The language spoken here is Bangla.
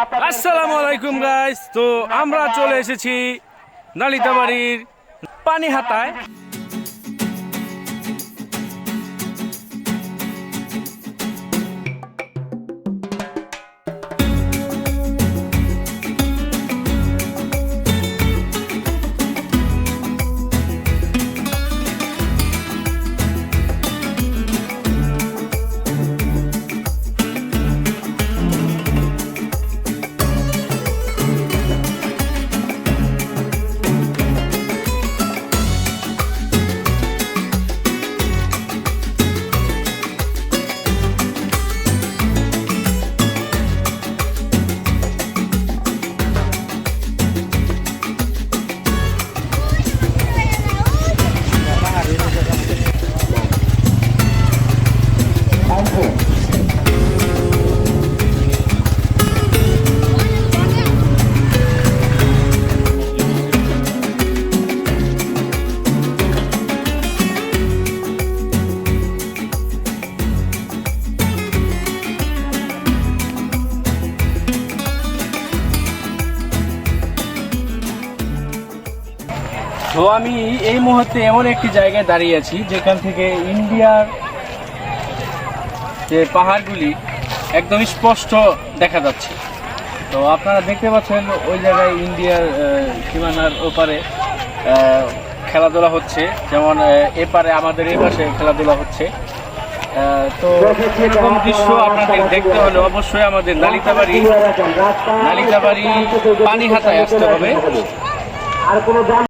আসসালামু আলাইকুম গাইস। তো আমরা চলে এসেছি নালিতাবাড়ির পানিহাতায়। তো আমি এই মুহূর্তে এমন একটি জায়গায় দাঁড়িয়ে আছি যেখান থেকে ইন্ডিয়ার যে পাহাড়গুলি একদম স্পষ্ট দেখা যাচ্ছে। তো আপনারা দেখতে পাচ্ছেন ওই জায়গায় ইন্ডিয়ার সীমানার ওপারে খেলাধুলা হচ্ছে, যেমন এপারে আমাদের এই পাশে খেলাধুলা হচ্ছে। তো এরকম দৃশ্য আপনাদের দেখতে হলে অবশ্যই আমাদের নালিতাবাড়ি পানিহাতায় আসতে হবে।